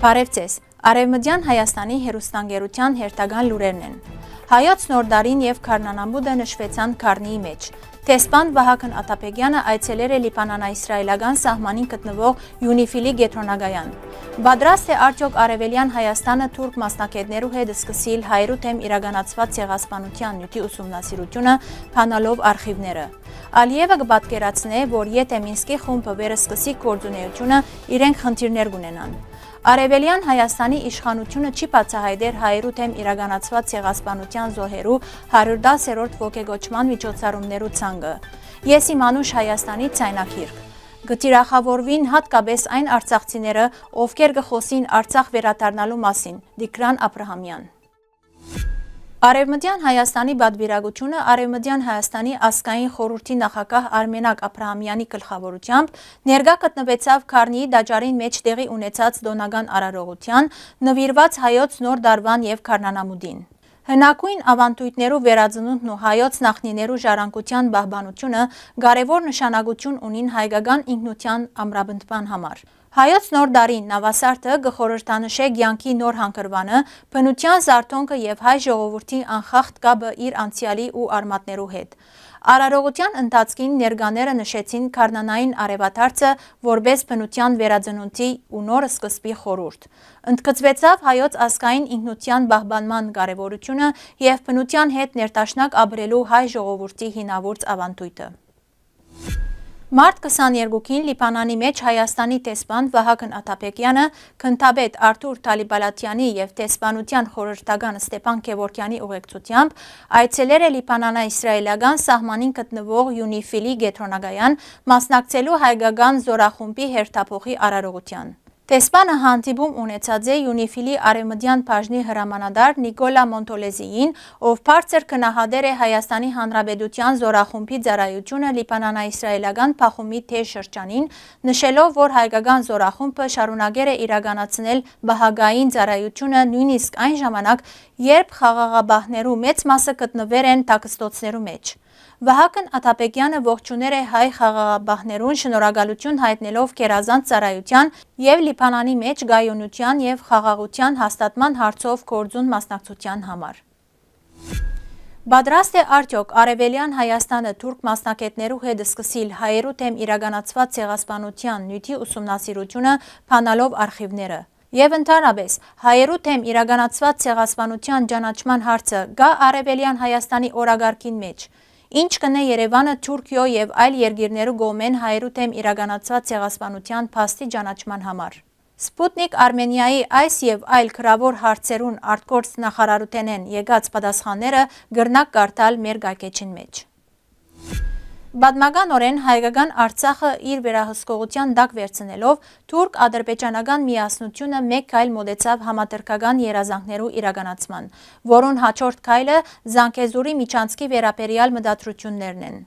Բարև ձեզ, Արևմտյան Հայաստանի հեռուստաընկերության հերթական լուրերն են։ Հայոց նոր դարին եւ Քարնանամուդը նշվեցան Քարնիի մեջ։ Տեսփան Վահագն Աթափեգյանը այցելել է Լիբանանա-իսրայելական սահմանին գտնվող Յունիֆիլի գետրոնագայան։ Պատրաստ է արդյոք Արևելյան Հայաստանը թուրք մասնակիցներու հետ սկսիլ հայերու թեմ իրականացված ցեղասպանության նյութի ուսումնասիրությունը, փանալով արխիվները։ Ալիևը կպատկերացնե, որ եթե Մինսկի խումբը վերսկսի գործունեությունը, իրենք խնդիրներ կունենան։ Արևելյան Հայաստանի իշխանությունը չի բացահայտել հայերու թեմ իրականացված ցեղասպանության զոհերու 110-րդ ոգեգոճման միջոցառումներու ցանկը։ Ես իմ անուշ Հայաստանի ցայնակիրք։ Գտիրախավորվին հատկապես այն արցախցիները, ովքեր կխոսին Արցախ վերադառնալու մասին, Դիկրան Աբրահամյան։ Արևմտյան Հայաստանի պատվիրակությունը Արևմտյան Հայաստանի ազգային խորհրդի նախագահ Արմենակ Աբրահամյանի գլխավորությամբ ներկա գտնվեցավ Քարնիի դաջարին մեջ տեղի ունեցած դոնական արարողության, նվիրված հայոց նոր դարվան եւ Քարնանամուդին։ Հնակույն ավանդույթներու վերածնունդն ու հայոց նախնիներու ժառանգության պահպանությունը կարևոր նշանակություն ունին հայկական ինքնության ամրապնդման համար։ Հայոց նոր դարին նավասարտը գխորհրդանշե կյանքի նոր հանգրվանը, բնության զարթոնքը եւ հայ ժողովրդի անխախտ կապը իր անցյալի ու արմատներու հետ։ Արարողության ընթացքին ներկաները նշեցին Քարնանային արևադարձը որպես բնության վերածնունդի ու նոր սկզբի խորհուրդ։ Ընդգծվեցավ հայոց ազգային ինքնության պահպանման կարևորությունը եւ բնության հետ ներդաշնակ ապրելու հայ ժողովրդի հինավուրց ավանդույթը։ Մարտ 22-ին Լիբանանի մեջ Հայաստանի տեսփան Վահագն Աթափեգյանը, քննադատ Արթուր Թալիբալաթյանի եւ տեսփանության խորհրդական Ստեփան Քևորքյանի ուղեկցությամբ այցելել է Լիբանանա-իսրայելական սահմանին գտնվող Յունիֆիլի գետրոնագայան, մասնակցելու հայկական զորախումբի հերթափոխի արարողության։ Տեսփանը հանդիպում ունեցած է Յունիֆիլի արևմտյան բաժնի հրամանատար Նիկոլա Մոնտոլեզիին, ով բարձր քննադատել է Հայաստանի Հանրապետության զորախումբի ծառայությունը Լիբանանա-իսրայելական փախումի թեժ շրջանին, նշելով, որ հայկական զորախումբը շարունակել է իրականացնել բահագային ծառայությունը նույնիսկ այն ժամանակ, երբ խաղաղապահներու մեծ մասը գտնվել են տաքստոցներու մեջ։ Վահագն Աթափեգյանը ողջունել է հայ խաղաղապահներուն, շնորհակալություն հայտնելով գերազանց ծառայության եւ Լիբանանի մեջ գայունության եւ խաղաղության հաստատման հարցով գործուն մասնակցության համար։ Պատրաստ է արդյոք Արևելյան Հայաստանը թուրք մասնակիցներու հետ սկսիլ հայերու թեմ իրականացված ցեղասպանության նյութի ուսումնասիրությունը, փանալով արխիվները։ Եվ ընդհանրապես հայերու թեմ իրականացված ցեղասպանության ճանաչման հարցը գա Արևելյան Հայաստանի օրագարկին մեջ։ Ինչ կնե Երևանը Թուրքիո եւ այլ երկիրներու գոմեն հայերու թեմ իրականացված ցեղասպանության փաստի ճանաչման համար։ Սպուտնիկ Արմենիայի այս եւ այլ գրավոր հարցերուն արտգործ նախարարութենեն եկած պատասխանները գրնակ կարդալ մեր գայքեչին մեջ։ Պատմականորեն հայկական Արցախը իր վերահսկողության տակ վերցնելով թուրք-ադրբեջանական միասնությունը մեկ քայլ մոտեցավ համադրկական երազանքներու իրականացման, որոնց հաջորդ քայլը Զանգեզուրի միջանցքի վերաբերյալ մտադրություններն են։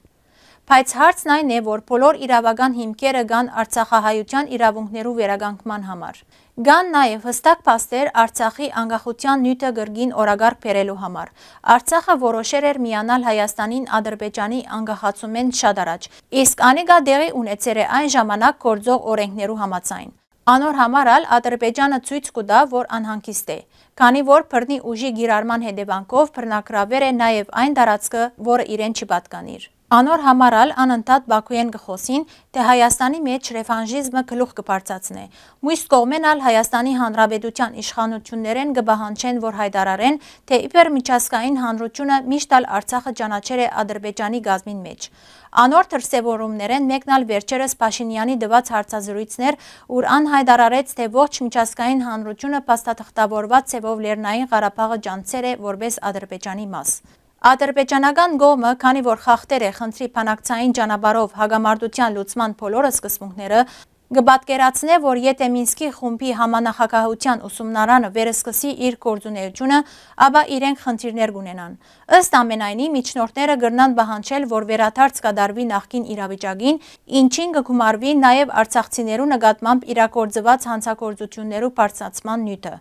Բայց հարցն այն է, որ բոլոր իրավական հիմքերը կան արցախահայության իրավունքներու վերականգնման համար։ Կան նաև հստակ փաստեր Արցախի անկախության նյութը գրգին օրագարկ բերելու համար։ Արցախը որոշեր էր միանալ Հայաստանին Ադրբեջանի անկախացումեն շատ առաջ, իսկ անիկա դեղի ունեցել է այն ժամանակ գործող օրենքներու համաձայն։ Անոր համարալ Ադրբեջանը ցույց կտա, որ անհանգիստ է, քանի որ բռնի ուժի գիրառման հետևանքով բռնակրավել է նաև այն տարածքը, որը իրեն չի պատկանիր։ Անոր համարալ անընդհատ Բաքուեն կխոսին, թե Հայաստանի մեջ ռեվանժիզմը գլուխ կբարձրացնե։ Մյուս կողմեն ալ Հայաստանի Հանրապետության իշխանություններեն կբահանչեն, որ հայտարարեն, թե իբր միջազգային հանրությունը միշտ ալ Արցախը ճանաչել է Ադրբեջանի գազմին մեջ։ Անոր դրսևորումներեն մեկն ալ վերջերս Փաշինյանի դված հարցազրույցներ, ուր ան հայտարարեց, թե ողջ միջազգային հանրությունը փաստաթղթավորված ցևով Լեռնային Ղարաբաղը ճանաչել է որպես Ադրբեջանի մաս։ Ադրբեջանական գոմը, քանի որ խախտեր է խնդրի բանակցային ճանապարհով հագամարտության լուծման բոլոր սկզբունքները, կպատկերացնե, որ եթե Մինսկի խումբի համանախագահության ուսումնարանը վերսկսի իր գործունեությունը, ապա իրենք խնդիրներ կունենան։ Ըստ ամենայնի միջնորդները կրնան պահանջել, որ վերադարձ կատարվի նախկին իրավիճակին, ինչին կգումարվի նաև արցախցիներու նկատմամբ իրագործված հանցագործություններու բարձրացման նյութը։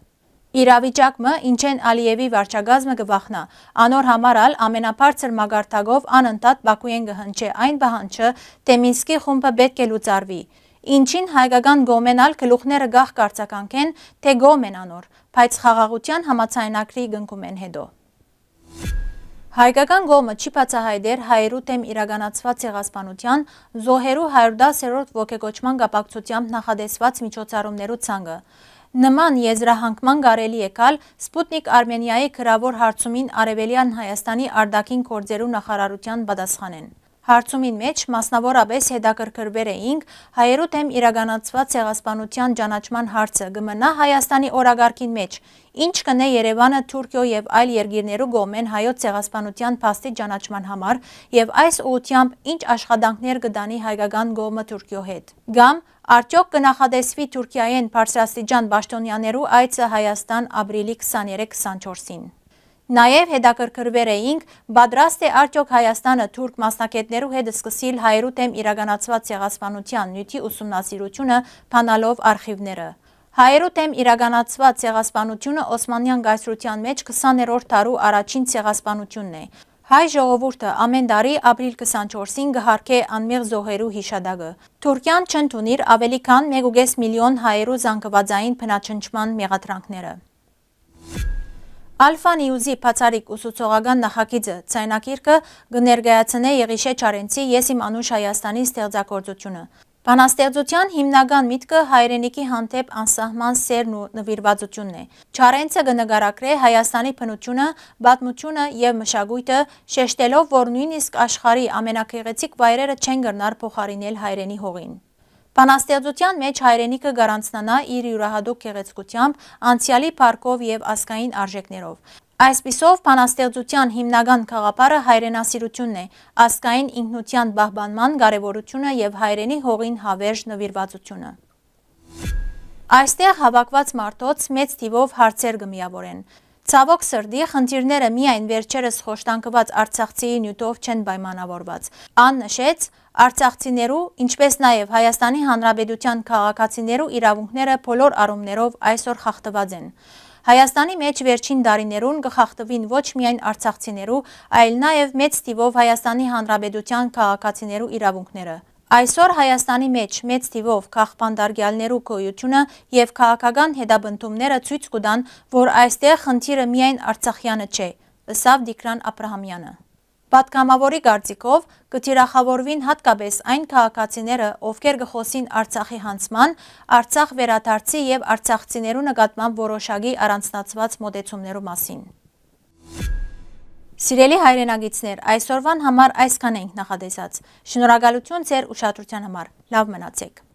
Իրավիճակը, ինչեն Ալիևի վարչագազմը կվախնա, անոր համարալ ամենաբարձր մագարտակով անընդհատ Բաքուեն կհնչե այն պահանջը, թե Մինսկի խումբը պետք է լուծարվի։ Ինչին հայկական գոմենալ գլուխները գահ կարծականքեն, թե գոմենանոր, բայց խաղաղության համացայնակրի գնքում են հետո։ Հայկական գոմը չի բացահայտեր հայերու դեմ իրականացված ցեղասպանության զոհերու 110-րդ ոգեկոչման կապակցությամբ նախադեсված միջոցառումներու ցանկը։ Նման եզրահանգման կարելի է գալ Սպուտնիկ Արմենիայի գրավոր հարցումին Արևելյան Հայաստանի արտաքին գործերու նախարարության պատասխանեն։ Հարցումին մեջ մասնավորապես հետաքրքրվել էինք հայերու դեմ իրականացված ցեղասպանության ճանաչման հարցը կմնա Հայաստանի օրագարկին մեջ, ինչ կնե Երևանը Թուրքիո եւ այլ երկիրներու կողմեն հայոց ցեղասպանության փաստի ճանաչման համար եւ այս ուղղությամբ ինչ աշխատանքներ կդանի հայկական կողմը Թուրքիո հետ։ Կամ արդյոք կնախադեсվի Թուրքիայեն բարձրաստիճան պաշտոնյաներու այցը Հայաստան ապրիլի 23-24-ին։ Նաև հետաքրքրվել էինք պատրաստ է արդյոք Հայաստանը թուրք մասնակիցներու հետ սկսիլ հայերու դեմ իրականացված ցեղասպանության նյութի ուսումնասիրությունը բանալով արխիվները։ Հայերու դեմ իրականացված ցեղասպանությունը Օսմանյան կայսրության մեջ 20-րդ դարու առաջին ցեղասպանությունն է։ Հայ ժողովուրդը ամեն տարի ապրիլ 24-ին կհարքե անմեղ զոհերու հիշադակը։ Թուրքիան չընդունիր ավելի քան 1.5 միլիոն հայերու զանգվածային բնաչնչման մեղադրանքները։ Ալֆա Նյուզի բացառիկ ուսուցողական նախագիծը ցայնակիրքը կներկայացնե Եղիշե Չարենցի «Ես իմ անուշ Հայաստանի» ստեղծագործությունը։ Բանաստեղծության հիմնական միտքը հայրենիքի հանդեպ անսահման սերն ու նվիրվածությունն է։ Չարենցը կնկարագրե Հայաստանի բնությունը, պատմությունը եւ մշակույթը, շեշտելով, որ նույնիսկ աշխարհի ամենագեղեցիկ վայրերը չեն կրնար փոխարինել հայրենի հողին։ Բանաստեղծության մեջ հայրենիքը գարանցնանա իր յուրահատուկ գեղեցկությամբ, անցյալի փառքով եւ ազգային արժեքներով։ Այսպիսով բանաստեղծության հիմնական գաղափարը հայրենասիրությունն է, ազգային ինքնության պահպանման կարևորությունը եւ հայրենի հողին հավերժ նվիրվածությունը։ Այստեղ հավաքված մարդոց մեծ թիվով հարցեր կմիավորեն։ Ցավոք սրտի խնդիրները միայն վերջերս խոշտանգված արցախցիի նյութով չեն պայմանավորված։ Ան նշեց, արցախցիներու, ինչպես նաև Հայաստանի Հանրապետության քաղաքացիներու իրավունքները բոլոր առումներով այսօր խախտված են։ Հայաստանի մեջ վերջին տարիներուն կխախտվին ոչ միայն արցախցիներու, այլ նաև մեծ թիվով Հայաստանի Հանրապետության քաղաքացիներու իրավունքները։ Այսօր Հայաստանի մեջ մեծ թիվով քաղբանդարգյալներու գոյությունը եւ քաղաքական հետապնդումները ցույց կտան, որ այստեղ խնդիրը միայն արցախյանը չէ, ըսավ Դիկրան Աբրահամյանը։ Պատգամավորի կարծիքով կթիրախավորվին հատկապես այն քաղաքացիները, ովքեր կխոսին Արցախի հանձնման, Արցախ վերադարձի եւ արցախցիներու նկատմամբ որոշակի առանձնացված մոտեցումներու մասին։ Սիրելի հայրենագիտներ, այսօրվան համար այսքան ենք նախադեсած։ Շնորհակալություն ձեր ուշադրության համար։ Լավ մնացեք։